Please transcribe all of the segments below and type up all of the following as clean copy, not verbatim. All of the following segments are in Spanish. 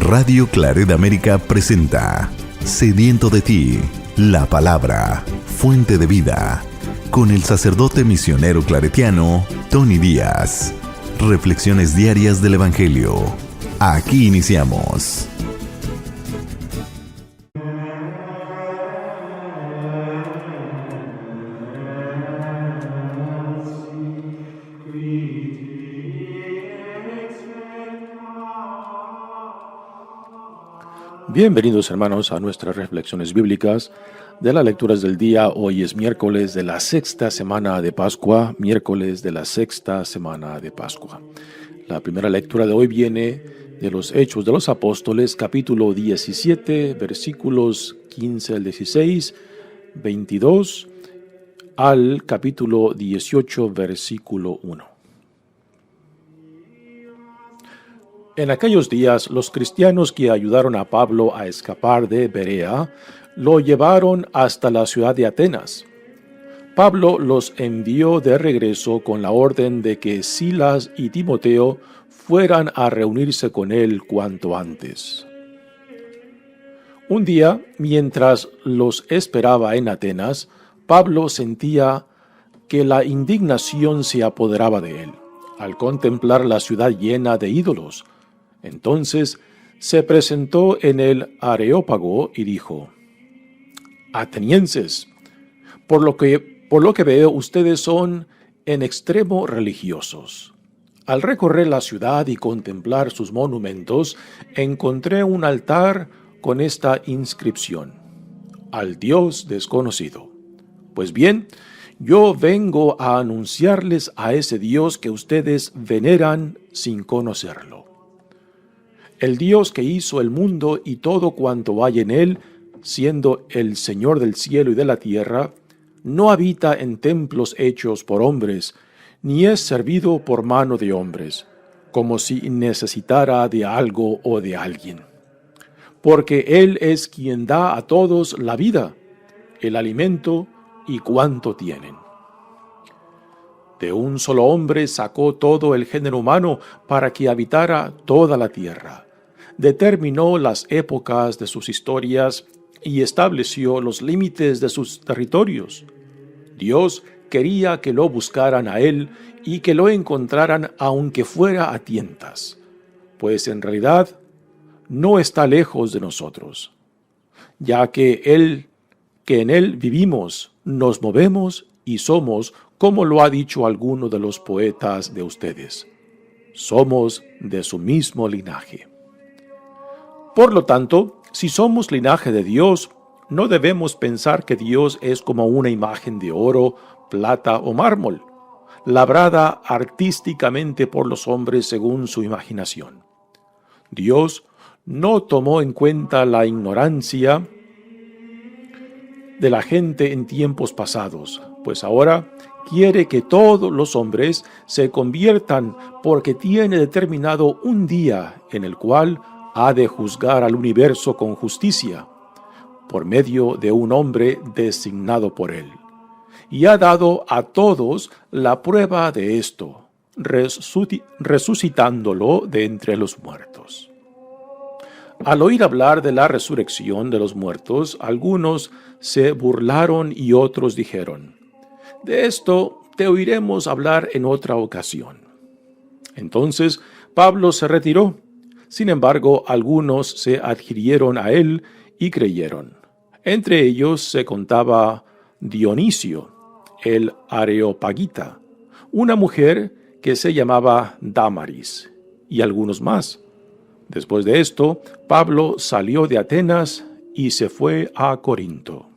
Radio Claret América presenta Sediento de ti, la palabra, fuente de vida, con el sacerdote misionero claretiano Tony Díaz. Reflexiones diarias del Evangelio. Aquí iniciamos. Bienvenidos, hermanos, a nuestras reflexiones bíblicas de las lecturas del día. Hoy es miércoles de la sexta semana de Pascua, La primera lectura de hoy viene de los Hechos de los Apóstoles, capítulo 17, versículos 15 al 16, 22 al capítulo 18, versículo 1. En aquellos días, los cristianos que ayudaron a Pablo a escapar de Berea lo llevaron hasta la ciudad de Atenas. Pablo los envió de regreso con la orden de que Silas y Timoteo fueran a reunirse con él cuanto antes. Un día, mientras los esperaba en Atenas, Pablo sentía que la indignación se apoderaba de él al contemplar la ciudad llena de ídolos. Entonces se presentó en el Areópago y dijo: Atenienses, por lo que veo, ustedes son en extremo religiosos. Al recorrer la ciudad y contemplar sus monumentos, encontré un altar con esta inscripción: Al Dios desconocido. Pues bien, yo vengo a anunciarles a ese Dios que ustedes veneran sin conocerlo. El Dios que hizo el mundo y todo cuanto hay en él, siendo el Señor del cielo y de la tierra, no habita en templos hechos por hombres, ni es servido por mano de hombres, como si necesitara de algo o de alguien. Porque Él es quien da a todos la vida, el alimento y cuanto tienen. De un solo hombre sacó todo el género humano para que habitara toda la tierra. Determinó las épocas de sus historias y estableció los límites de sus territorios. Dios quería que lo buscaran a Él y que lo encontraran aunque fuera a tientas, pues en realidad no está lejos de nosotros, ya que en Él vivimos, nos movemos y somos, como lo ha dicho alguno de los poetas de ustedes. Somos de su mismo linaje. Por lo tanto, si somos linaje de Dios, no debemos pensar que Dios es como una imagen de oro, plata o mármol, labrada artísticamente por los hombres según su imaginación. Dios no tomó en cuenta la ignorancia de la gente en tiempos pasados, pues ahora quiere que todos los hombres se conviertan porque tiene determinado un día en el cual ha de juzgar al universo con justicia, por medio de un hombre designado por él. Y ha dado a todos la prueba de esto, resucitándolo de entre los muertos. Al oír hablar de la resurrección de los muertos, algunos se burlaron y otros dijeron: de esto te oiremos hablar en otra ocasión. Entonces Pablo se retiró. Sin embargo, algunos se adhirieron a él y creyeron. Entre ellos se contaba Dionisio, el Areopagita, una mujer que se llamaba Dámaris, y algunos más. Después de esto, Pablo salió de Atenas y se fue a Corinto.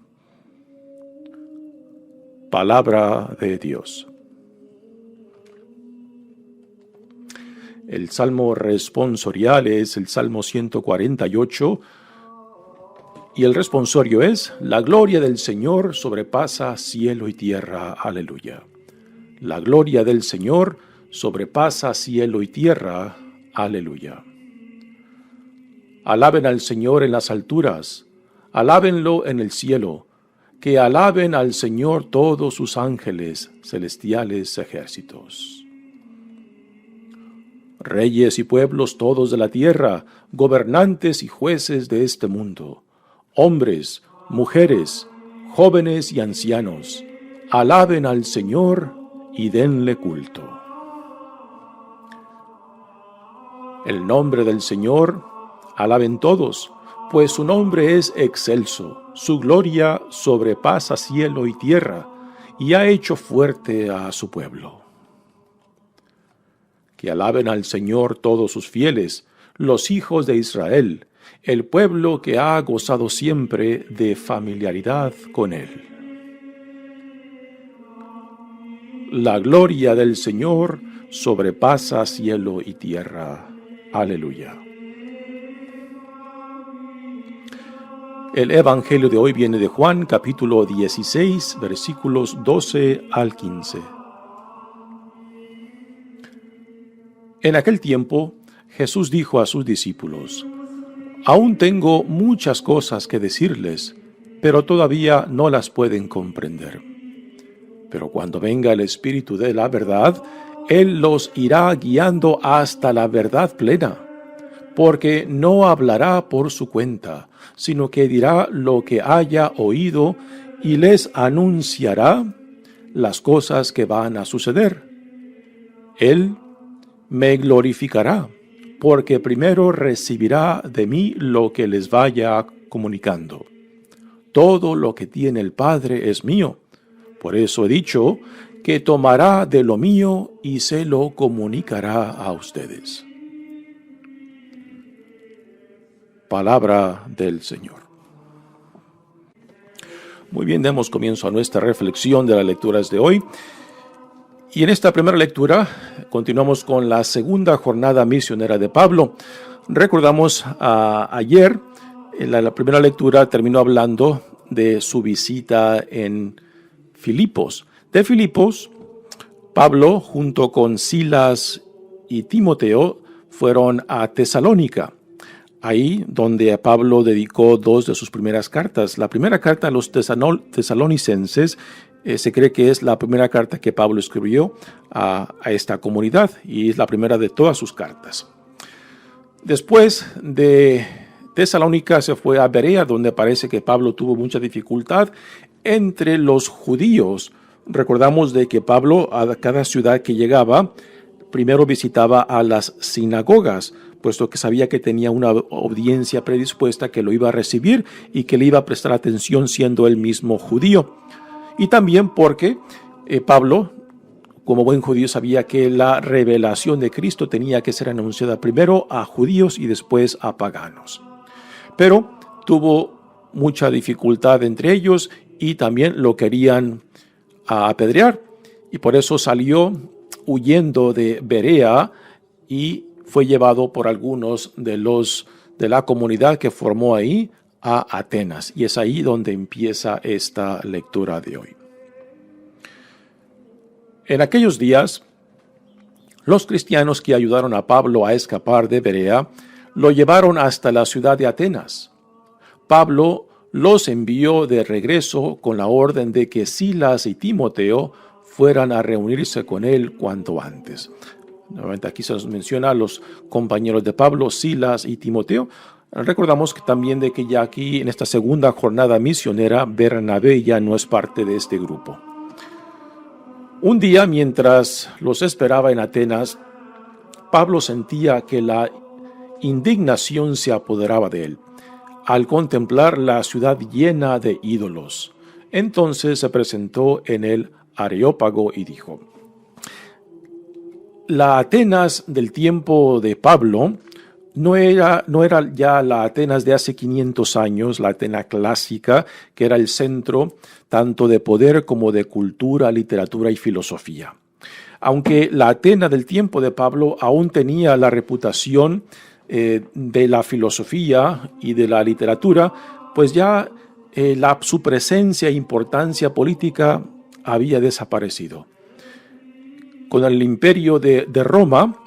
Palabra de Dios. El salmo responsorial es el Salmo 148 y el responsorio es: la gloria del Señor sobrepasa cielo y tierra. Aleluya. La gloria del Señor sobrepasa cielo y tierra. Aleluya. Alaben al Señor en las alturas, alábenlo en el cielo, que alaben al Señor todos sus ángeles, celestiales ejércitos. reyes y pueblos todos de la tierra, gobernantes y jueces de este mundo, hombres, mujeres, jóvenes y ancianos, alaben al Señor y denle culto. El nombre del Señor alaben todos, pues su nombre es excelso, su gloria sobrepasa cielo y tierra, y ha hecho fuerte a su pueblo. Que alaben al Señor todos sus fieles, los hijos de Israel, el pueblo que ha gozado siempre de familiaridad con Él. La gloria del Señor sobrepasa cielo y tierra. Aleluya. El Evangelio de hoy viene de Juan, capítulo 16, versículos 12 al 15. En aquel tiempo, Jesús dijo a sus discípulos: Aún tengo muchas cosas que decirles, pero todavía no las pueden comprender. Pero cuando venga el Espíritu de la verdad, Él los irá guiando hasta la verdad plena, porque no hablará por su cuenta, sino que dirá lo que haya oído y les anunciará las cosas que van a suceder. Él me glorificará, porque primero recibirá de mí lo que les vaya comunicando. Todo lo que tiene el Padre es mío. Por eso he dicho que tomará de lo mío y se lo comunicará a ustedes. Palabra del Señor. Muy bien, demos comienzo a nuestra reflexión de las lecturas de hoy. Y en esta primera lectura continuamos con la segunda jornada misionera de Pablo. Recordamos ayer, en la primera lectura terminó hablando de su visita en Filipos. De Filipos, Pablo junto con Silas y Timoteo fueron a Tesalónica, ahí donde Pablo dedicó dos de sus primeras cartas. La primera carta a los tesalonicenses se cree que es la primera carta que Pablo escribió a esta comunidad y es la primera de todas sus cartas. Después de Tesalónica se fue a Berea, donde parece que Pablo tuvo mucha dificultad entre los judíos. Recordamos de que Pablo a cada ciudad que llegaba primero visitaba a las sinagogas, puesto que sabía que tenía una audiencia predispuesta que lo iba a recibir y que le iba a prestar atención siendo él mismo judío. Y también porque Pablo, como buen judío, sabía que la revelación de Cristo tenía que ser anunciada primero a judíos y después a paganos. Pero tuvo mucha dificultad entre ellos y también lo querían apedrear. Y por eso salió huyendo de Berea y fue llevado por algunos de la comunidad que formó ahí a Atenas. Y es ahí donde empieza esta lectura de hoy. En aquellos días, los cristianos que ayudaron a Pablo a escapar de Berea lo llevaron hasta la ciudad de Atenas. Pablo los envió de regreso con la orden de que Silas y Timoteo fueran a reunirse con él cuanto antes. Nuevamente aquí se nos menciona a los compañeros de Pablo, Silas y Timoteo. Recordamos que también de que ya aquí en esta segunda jornada misionera, Bernabé ya no es parte de este grupo. Un día, mientras los esperaba en Atenas, Pablo sentía que la indignación se apoderaba de él al contemplar la ciudad llena de ídolos. Entonces se presentó en el Areópago y dijo: La Atenas del tiempo de Pablo no era ya la Atenas de hace 500 años, la Atenas clásica, que era el centro tanto de poder como de cultura, literatura y filosofía. Aunque la Atenas del tiempo de Pablo aún tenía la reputación de la filosofía y de la literatura, pues ya su presencia e importancia política había desaparecido. Con el imperio de Roma,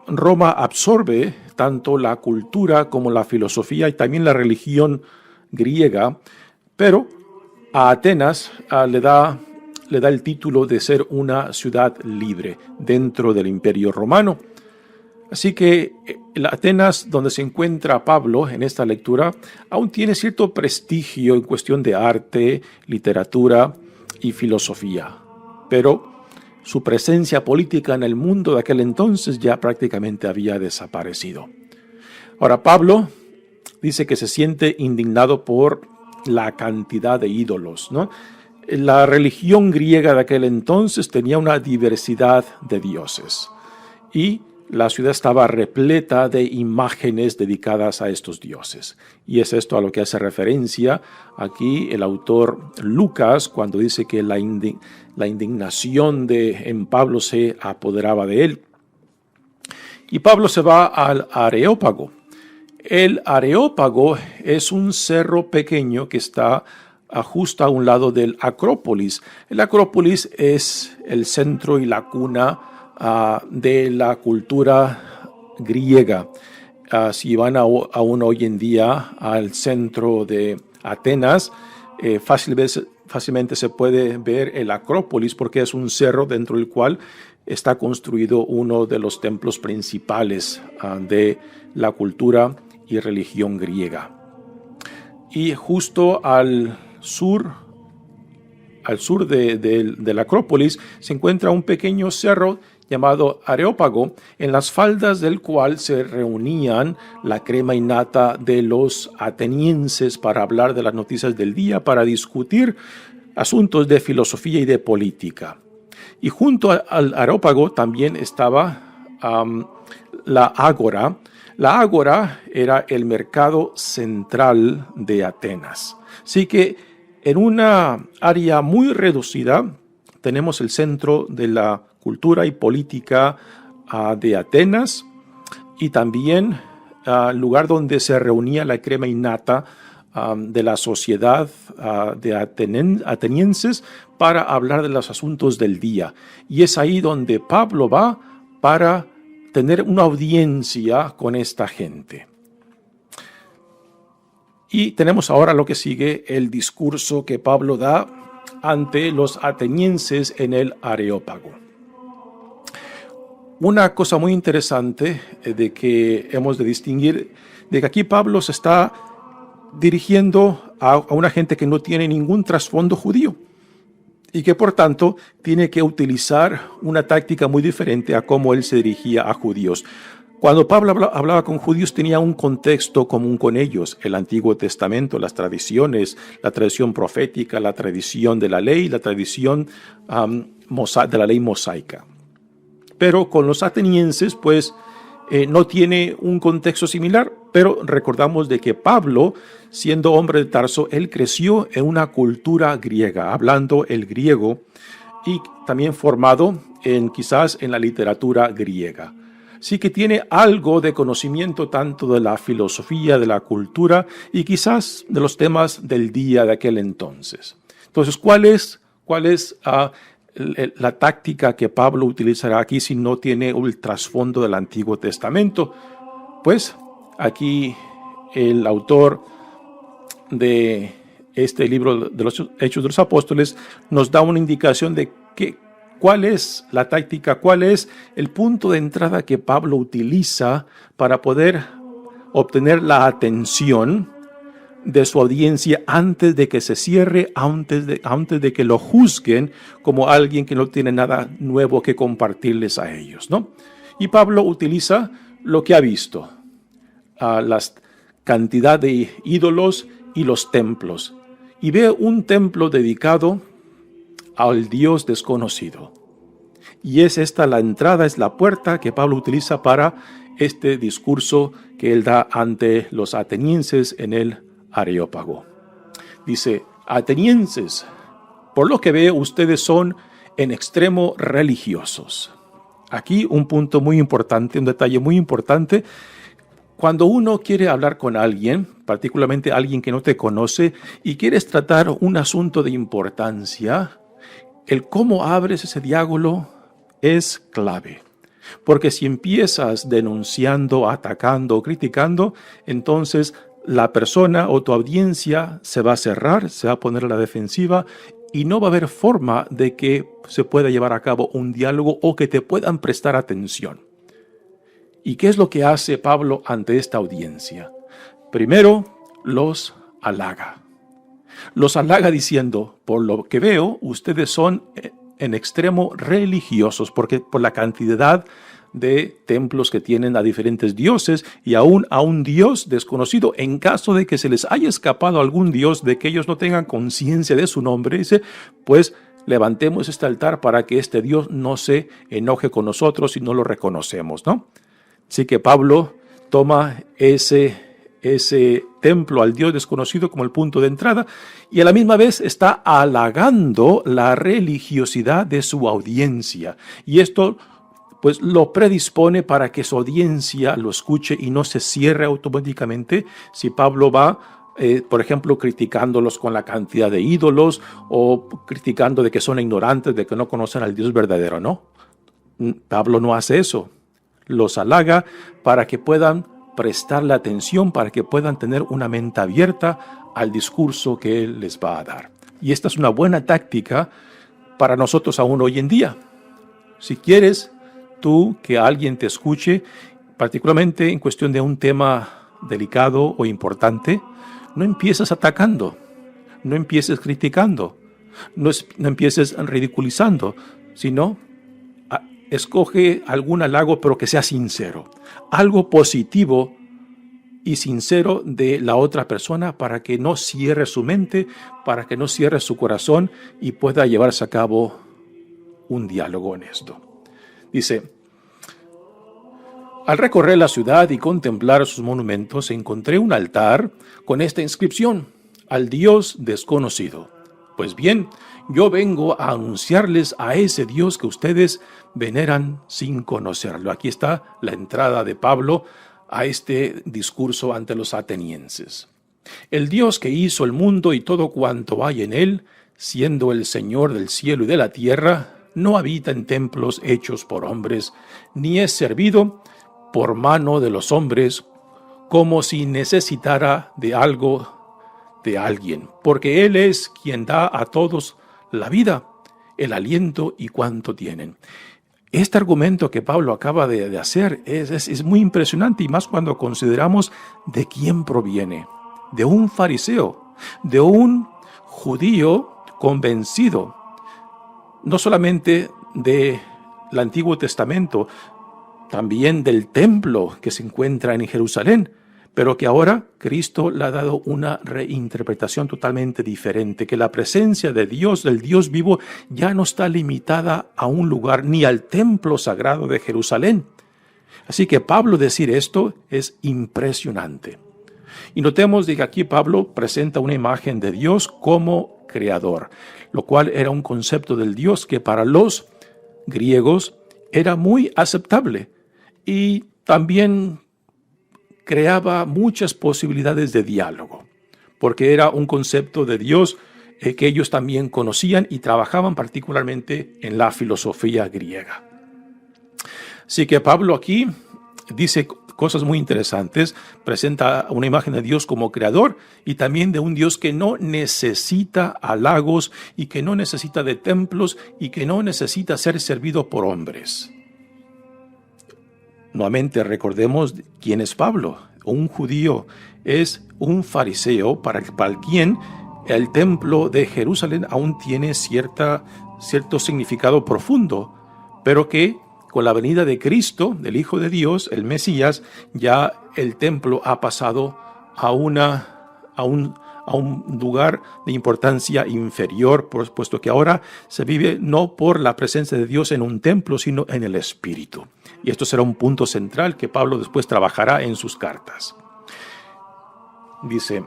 Roma absorbe tanto la cultura como la filosofía y también la religión griega, pero a Atenas le da el título de ser una ciudad libre dentro del imperio romano. Así que la Atenas donde se encuentra Pablo en esta lectura aún tiene cierto prestigio en cuestión de arte, literatura y filosofía. Pero su presencia política en el mundo de aquel entonces ya prácticamente había desaparecido. Ahora, Pablo dice que se siente indignado por la cantidad de ídolos, ¿no? La religión griega de aquel entonces tenía una diversidad de dioses y la ciudad estaba repleta de imágenes dedicadas a estos dioses. Y es esto a lo que hace referencia aquí el autor Lucas cuando dice que la indignación en Pablo se apoderaba de él. Y Pablo se va al Areópago. El Areópago es un cerro pequeño que está justo a un lado del Acrópolis. El Acrópolis es el centro y la cuna de la cultura griega. Si van aún hoy en día al centro de Atenas, fácilmente se puede ver el Acrópolis porque es un cerro dentro del cual está construido uno de los templos principales de la cultura y religión griega. Y justo al sur de la Acrópolis se encuentra un pequeño cerro llamado Areópago, en las faldas del cual se reunían la crema innata de los atenienses para hablar de las noticias del día, para discutir asuntos de filosofía y de política. Y junto al Areópago también estaba la Ágora. La Ágora era el mercado central de Atenas. Así que en una área muy reducida tenemos el centro de la cultura y política de Atenas y también el lugar donde se reunía la crema innata de la sociedad de atenienses para hablar de los asuntos del día. Y es ahí donde Pablo va para tener una audiencia con esta gente. Y tenemos ahora lo que sigue, el discurso que Pablo da ante los atenienses en el Areópago. Una cosa muy interesante de que hemos de distinguir, de que aquí Pablo se está dirigiendo a una gente que no tiene ningún trasfondo judío y que por tanto tiene que utilizar una táctica muy diferente a cómo él se dirigía a judíos. Cuando Pablo hablaba con judíos tenía un contexto común con ellos, el Antiguo Testamento, las tradiciones, la tradición profética, la tradición de la ley, la tradición de la ley mosaica. Pero con los atenienses, pues, no tiene un contexto similar, pero recordamos de que Pablo, siendo hombre de Tarso, él creció en una cultura griega, hablando el griego y también formado quizás en la literatura griega. Sí que tiene algo de conocimiento tanto de la filosofía, de la cultura y quizás de los temas del día de aquel entonces. Entonces, ¿cuál es la táctica que Pablo utilizará aquí si no tiene el trasfondo del Antiguo Testamento? Pues aquí el autor de este libro de los Hechos de los Apóstoles nos da una indicación de cuál es la táctica, cuál es el punto de entrada que Pablo utiliza para poder obtener la atención de su audiencia antes de que se cierre, antes de que lo juzguen como alguien que no tiene nada nuevo que compartirles a ellos, ¿no? Y Pablo utiliza lo que ha visto, la cantidad de ídolos y los templos, y ve un templo dedicado al Dios desconocido. Y es esta la entrada, es la puerta que Pablo utiliza para este discurso que él da ante los atenienses en el Areópago. Dice: atenienses, por lo que veo, ustedes son en extremo religiosos. Aquí un punto muy importante, un detalle muy importante. Cuando uno quiere hablar con alguien, particularmente alguien que no te conoce, y quieres tratar un asunto de importancia, el cómo abres ese diálogo es clave. Porque si empiezas denunciando, atacando o criticando, entonces la persona o tu audiencia se va a cerrar, se va a poner a la defensiva y no va a haber forma de que se pueda llevar a cabo un diálogo o que te puedan prestar atención. ¿Y qué es lo que hace Pablo ante esta audiencia? Primero, los halaga. Los halaga diciendo, por lo que veo, ustedes son en extremo religiosos, porque por la cantidad de templos que tienen a diferentes dioses y aún a un dios desconocido. En caso de que se les haya escapado algún dios, de que ellos no tengan conciencia de su nombre, dice, pues levantemos este altar para que este dios no se enoje con nosotros y no lo reconocemos, ¿no? Así que Pablo toma ese templo al Dios desconocido como el punto de entrada y a la misma vez está halagando la religiosidad de su audiencia. Y esto pues lo predispone para que su audiencia lo escuche y no se cierre automáticamente si Pablo va, por ejemplo, criticándolos con la cantidad de ídolos o criticando de que son ignorantes, de que no conocen al Dios verdadero, ¿no? Pablo no hace eso. Los halaga para que puedan prestarle atención, para que puedan tener una mente abierta al discurso que él les va a dar. Y esta es una buena táctica para nosotros aún hoy en día. Si quieres tú que alguien te escuche, particularmente en cuestión de un tema delicado o importante, no empieces atacando, no empieces criticando, no empieces ridiculizando, sino escoge algún halago, pero que sea sincero, algo positivo y sincero de la otra persona para que no cierre su mente, para que no cierre su corazón y pueda llevarse a cabo un diálogo honesto. Dice, al recorrer la ciudad y contemplar sus monumentos, encontré un altar con esta inscripción, al Dios desconocido. Pues bien, yo vengo a anunciarles a ese Dios que ustedes veneran sin conocerlo. Aquí está la entrada de Pablo a este discurso ante los atenienses. El Dios que hizo el mundo y todo cuanto hay en él, siendo el Señor del cielo y de la tierra, no habita en templos hechos por hombres, ni es servido por mano de los hombres, como si necesitara de algo de alguien, porque Él es quien da a todos la vida, el aliento y cuanto tienen. Este argumento que Pablo acaba de hacer es muy impresionante, y más cuando consideramos de quién proviene. De un fariseo, de un judío convencido, no solamente del Antiguo Testamento, también del templo que se encuentra en Jerusalén, pero que ahora Cristo le ha dado una reinterpretación totalmente diferente, que la presencia de Dios, del Dios vivo, ya no está limitada a un lugar ni al templo sagrado de Jerusalén. Así que Pablo decir esto es impresionante. Y notemos que aquí Pablo presenta una imagen de Dios como creador, lo cual era un concepto del Dios que para los griegos era muy aceptable y también creaba muchas posibilidades de diálogo, porque era un concepto de Dios que ellos también conocían y trabajaban particularmente en la filosofía griega. Así que Pablo aquí dice cosas muy interesantes, presenta una imagen de Dios como creador y también de un Dios que no necesita halagos y que no necesita de templos y que no necesita ser servido por hombres. Nuevamente recordemos quién es Pablo. Un judío es un fariseo para quien el templo de Jerusalén aún tiene cierto significado profundo, pero que con la venida de Cristo, del Hijo de Dios, el Mesías, ya el templo ha pasado a un lugar de importancia inferior, puesto que ahora se vive no por la presencia de Dios en un templo, sino en el Espíritu. Y esto será un punto central que Pablo después trabajará en sus cartas. Dice,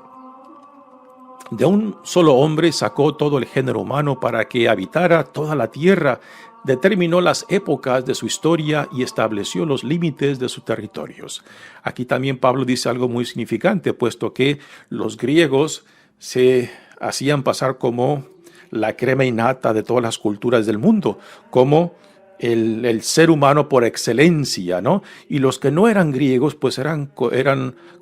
de un solo hombre sacó todo el género humano para que habitara toda la tierra, determinó las épocas de su historia y estableció los límites de sus territorios. Aquí también Pablo dice algo muy significante, puesto que los griegos se hacían pasar como la crema innata de todas las culturas del mundo, como el ser humano por excelencia, ¿no? Y los que no eran griegos, pues eran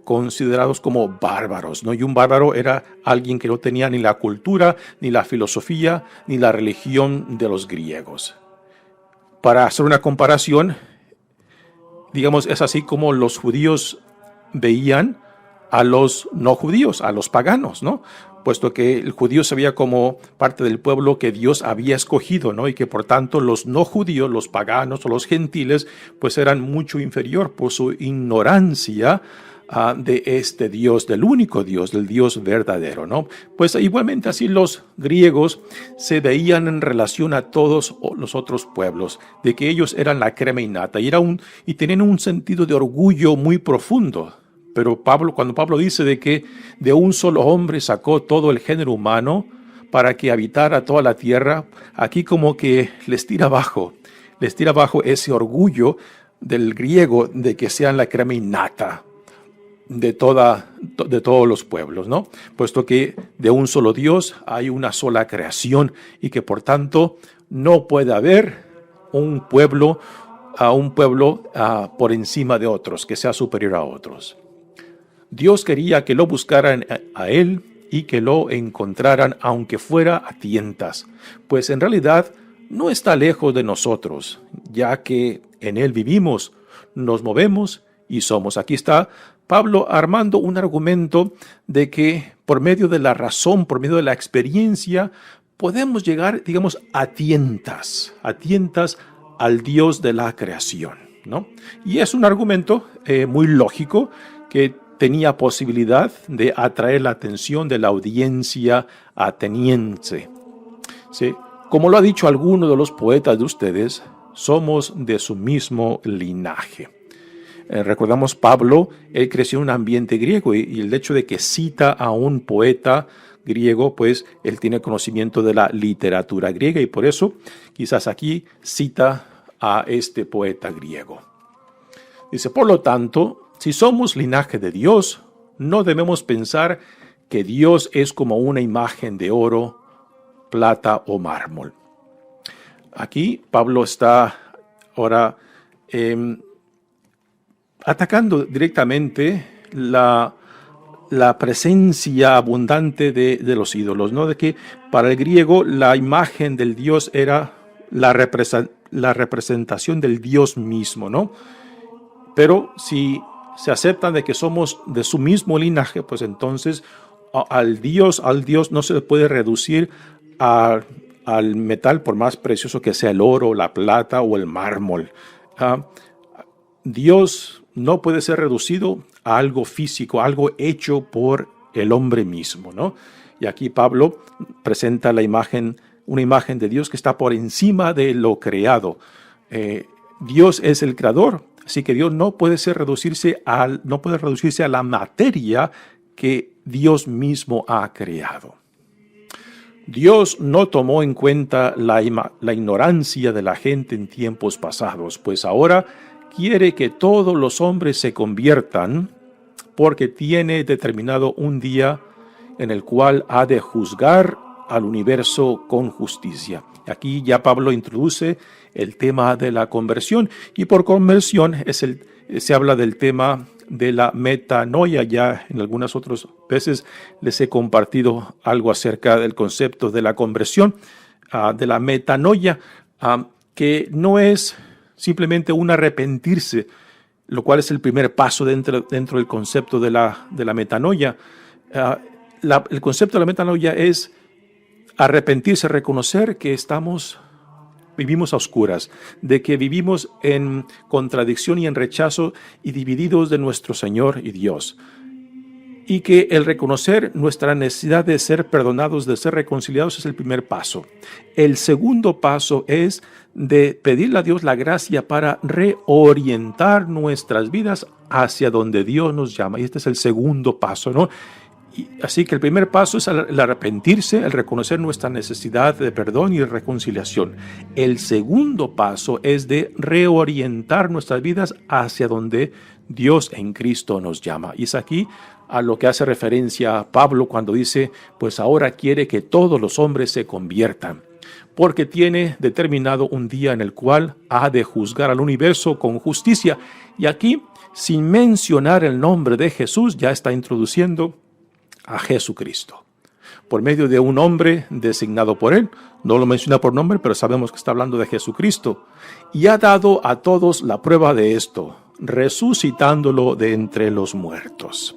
considerados como bárbaros, ¿no? Y un bárbaro era alguien que no tenía ni la cultura, ni la filosofía, ni la religión de los griegos. Para hacer una comparación, digamos, es así como los judíos veían a los no judíos, a los paganos, ¿no? Puesto que el judío se veía como parte del pueblo que Dios había escogido, ¿no? Y que por tanto los no judíos, los paganos o los gentiles, pues eran mucho inferior por su ignorancia de este Dios, del único Dios, del Dios verdadero, ¿no? Pues igualmente así los griegos se veían en relación a todos los otros pueblos, de que ellos eran la crema innata y tenían un sentido de orgullo muy profundo. Pero cuando Pablo dice de que de un solo hombre sacó todo el género humano para que habitara toda la tierra, aquí como que les tira abajo ese orgullo del griego de que sean la crema innata de todos los pueblos, ¿no? Puesto que de un solo Dios hay una sola creación y que por tanto no puede haber un pueblo por encima de otros, que sea superior a otros. Dios quería que lo buscaran a Él y que lo encontraran aunque fuera a tientas, pues en realidad no está lejos de nosotros, ya que en Él vivimos, nos movemos y somos. Aquí está Pablo armando un argumento de que por medio de la razón, por medio de la experiencia, podemos llegar, digamos, a tientas al Dios de la creación, ¿no? Y es un argumento muy lógico que tenía posibilidad de atraer la atención de la audiencia ateniense. ¿Sí? Como lo ha dicho alguno de los poetas de ustedes, somos de su mismo linaje. Recordamos Pablo, él creció en un ambiente griego y el hecho de que cita a un poeta griego, pues él tiene conocimiento de la literatura griega y por eso quizás aquí cita a este poeta griego. Dice, por lo tanto, si somos linaje de Dios, no debemos pensar que Dios es como una imagen de oro, plata o mármol. Aquí Pablo está ahora atacando directamente la presencia abundante de los ídolos, ¿no? De que para el griego la imagen del Dios era la representación del Dios mismo, ¿no? Pero si se aceptan de que somos de su mismo linaje, pues entonces al Dios no se le puede reducir al metal por más precioso que sea el oro, la plata o el mármol. Dios no puede ser reducido a algo físico, algo hecho por el hombre mismo, ¿no? Y aquí Pablo presenta una imagen de Dios que está por encima de lo creado. Dios es el creador. Así que Dios no puede reducirse a la materia que Dios mismo ha creado. Dios no tomó en cuenta la ignorancia de la gente en tiempos pasados, pues ahora quiere que todos los hombres se conviertan porque tiene determinado un día en el cual ha de juzgar al universo con justicia. Aquí ya Pablo introduce el tema de la conversión y por conversión se habla del tema de la metanoia. Ya en algunas otras veces les he compartido algo acerca del concepto de la conversión, de la metanoia, que no es simplemente un arrepentirse, lo cual es el primer paso dentro del concepto de la metanoia. El concepto de la metanoia es arrepentirse, reconocer que vivimos a oscuras, de que vivimos en contradicción y en rechazo y divididos de nuestro Señor y Dios. Y que el reconocer nuestra necesidad de ser perdonados, de ser reconciliados es el primer paso. El segundo paso es de pedirle a Dios la gracia para reorientar nuestras vidas hacia donde Dios nos llama. Y este es el segundo paso, ¿no? Así que el primer paso es el arrepentirse, el reconocer nuestra necesidad de perdón y de reconciliación. El segundo paso es de reorientar nuestras vidas hacia donde Dios en Cristo nos llama. Y es aquí a lo que hace referencia Pablo cuando dice, pues ahora quiere que todos los hombres se conviertan, porque tiene determinado un día en el cual ha de juzgar al universo con justicia. Y aquí, sin mencionar el nombre de Jesús, ya está introduciendo a Jesucristo, por medio de un hombre designado por él. No lo menciona por nombre, pero sabemos que está hablando de Jesucristo. Y ha dado a todos la prueba de esto. resucitándolo de entre los muertos.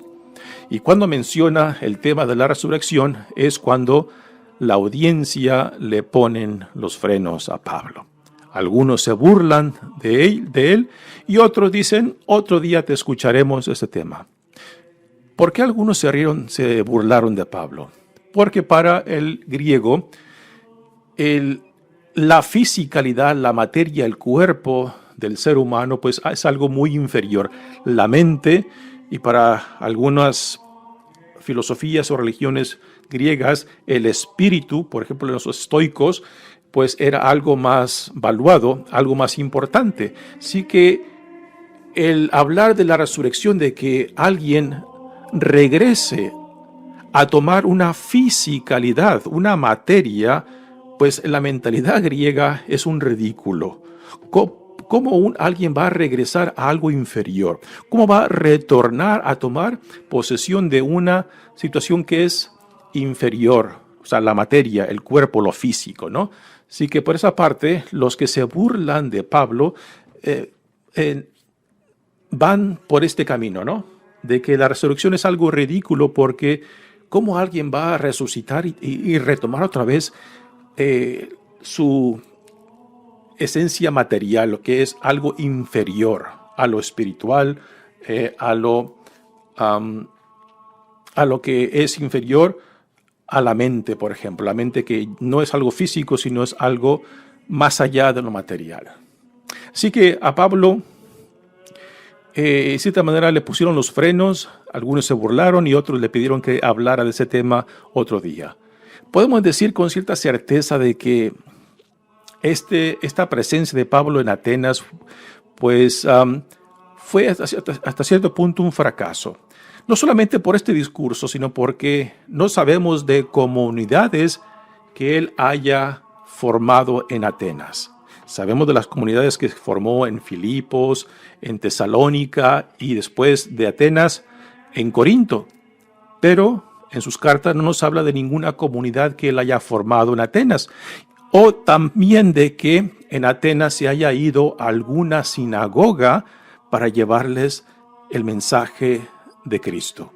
Y cuando menciona el tema de la resurrección es cuando la audiencia le ponen los frenos a Pablo. Algunos se burlan de él y otros dicen, otro día te escucharemos este tema. ¿Por qué algunos se burlaron de Pablo? Porque para el griego, la fisicalidad, la materia, el cuerpo del ser humano, pues es algo muy inferior. La mente, y para algunas filosofías o religiones griegas, el espíritu, por ejemplo, los estoicos, pues era algo más valuado, algo más importante. Así que el hablar de la resurrección, de que alguien regrese a tomar una fisicalidad, una materia, pues en la mentalidad griega es un ridículo. ¿Cómo alguien va a regresar a algo inferior? ¿Cómo va a retornar a tomar posesión de una situación que es inferior? O sea, la materia, el cuerpo, lo físico, ¿no? Así que por esa parte, los que se burlan de Pablo van por este camino, ¿no? De que la resurrección es algo ridículo porque ¿cómo alguien va a resucitar y retomar otra vez su esencia material, lo que es algo inferior a lo espiritual, a lo que es inferior a la mente, por ejemplo, la mente que no es algo físico, sino es algo más allá de lo material. Así que a Pablo, de cierta manera, le pusieron los frenos, algunos se burlaron y otros le pidieron que hablara de ese tema otro día. Podemos decir con cierta certeza de que esta presencia de Pablo en Atenas, pues fue hasta cierto punto un fracaso. No solamente por este discurso, sino porque no sabemos de comunidades que él haya formado en Atenas. Sabemos de las comunidades que formó en Filipos, en Tesalónica y después de Atenas en Corinto. Pero en sus cartas no nos habla de ninguna comunidad que él haya formado en Atenas. O también de que en Atenas se haya ido a alguna sinagoga para llevarles el mensaje de Cristo.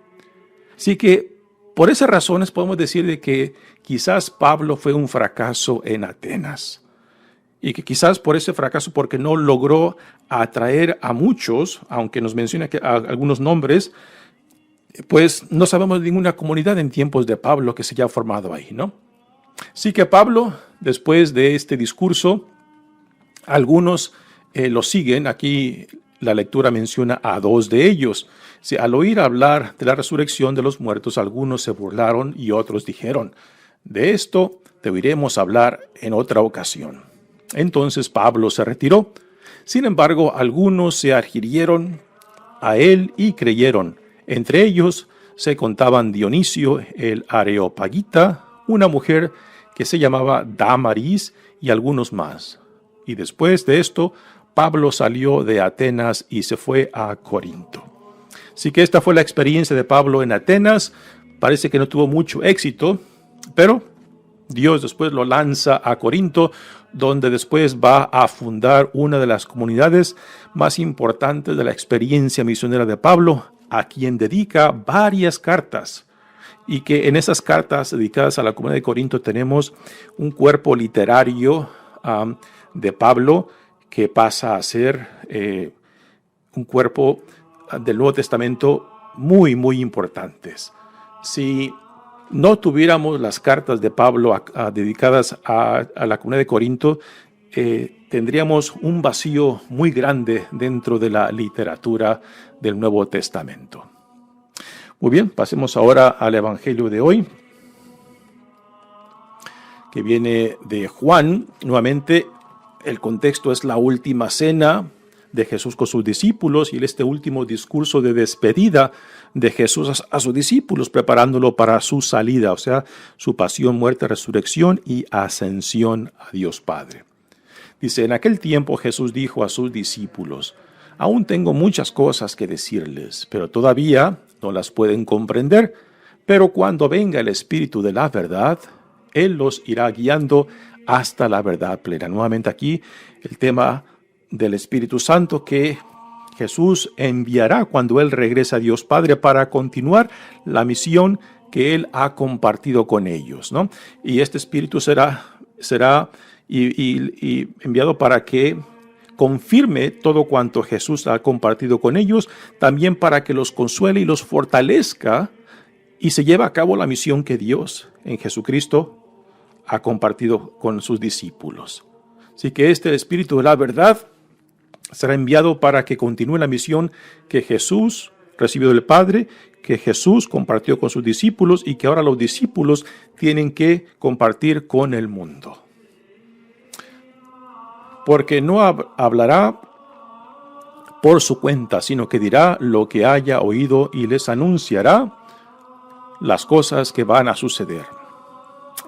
Así que por esas razones podemos decir de que quizás Pablo fue un fracaso en Atenas. Y que quizás por ese fracaso, porque no logró atraer a muchos, aunque nos menciona algunos nombres, pues no sabemos de ninguna comunidad en tiempos de Pablo que se haya formado ahí, ¿no? Así que Pablo, después de este discurso, algunos lo siguen. Aquí la lectura menciona a 2 de ellos. Al oír hablar de la resurrección de los muertos, algunos se burlaron y otros dijeron, de esto te oiremos hablar en otra ocasión. Entonces Pablo se retiró. Sin embargo, algunos se adhirieron a él y creyeron. Entre ellos se contaban Dionisio el Areopagita, una mujer que se llamaba Damaris y algunos más. Y después de esto, Pablo salió de Atenas y se fue a Corinto. Así que esta fue la experiencia de Pablo en Atenas. Parece que no tuvo mucho éxito, pero Dios después lo lanza a Corinto, donde después va a fundar una de las comunidades más importantes de la experiencia misionera de Pablo, a quien dedica varias cartas. Y que en esas cartas dedicadas a la comunidad de Corinto tenemos un cuerpo literario de Pablo que pasa a ser un cuerpo del Nuevo Testamento muy, muy importantes. Si no tuviéramos las cartas de Pablo dedicadas a la comunidad de Corinto, tendríamos un vacío muy grande dentro de la literatura del Nuevo Testamento. Muy bien, pasemos ahora al Evangelio de hoy, que viene de Juan. Nuevamente, el contexto es la última cena de Jesús con sus discípulos y este último discurso de despedida de Jesús a sus discípulos, preparándolo para su salida, o sea, su pasión, muerte, resurrección y ascensión a Dios Padre. Dice, en aquel tiempo Jesús dijo a sus discípulos, aún tengo muchas cosas que decirles, pero todavía no las pueden comprender, pero cuando venga el Espíritu de la verdad, Él los irá guiando hasta la verdad plena. Nuevamente aquí el tema del Espíritu Santo que Jesús enviará cuando Él regrese a Dios Padre para continuar la misión que Él ha compartido con ellos, ¿no? Y este Espíritu será enviado para que confirme todo cuanto Jesús ha compartido con ellos, también para que los consuele y los fortalezca y se lleve a cabo la misión que Dios en Jesucristo ha compartido con sus discípulos. Así que este Espíritu de la verdad será enviado para que continúe la misión que Jesús recibió del Padre, que Jesús compartió con sus discípulos y que ahora los discípulos tienen que compartir con el mundo. Porque no hablará por su cuenta, sino que dirá lo que haya oído y les anunciará las cosas que van a suceder.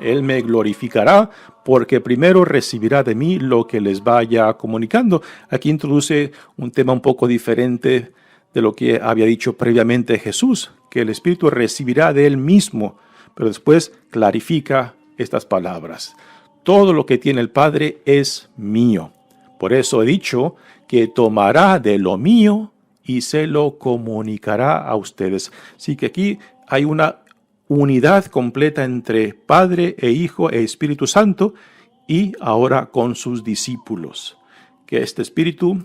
Él me glorificará porque primero recibirá de mí lo que les vaya comunicando. Aquí introduce un tema un poco diferente de lo que había dicho previamente Jesús, que el Espíritu recibirá de Él mismo, pero después clarifica estas palabras. Todo lo que tiene el Padre es mío. Por eso he dicho que tomará de lo mío y se lo comunicará a ustedes. Así que aquí hay una unidad completa entre Padre e Hijo e Espíritu Santo y ahora con sus discípulos. Que este Espíritu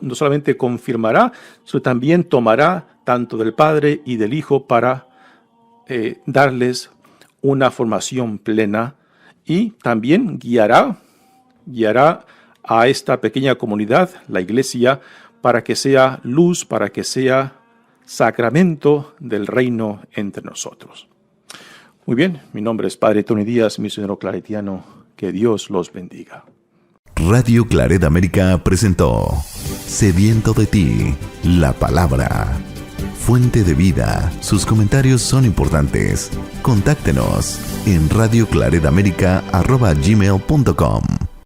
no solamente confirmará, sino también tomará tanto del Padre y del Hijo para darles una formación plena y también guiará a esta pequeña comunidad, la iglesia, para que sea luz, para que sea sacramento del reino entre nosotros. Muy bien, mi nombre es Padre Tony Díaz, misionero claretiano. Que Dios los bendiga. Radio Claret América presentó Sediento de ti, la palabra. Fuente de vida. Sus comentarios son importantes. Contáctenos en radioclaretamerica@gmail.com.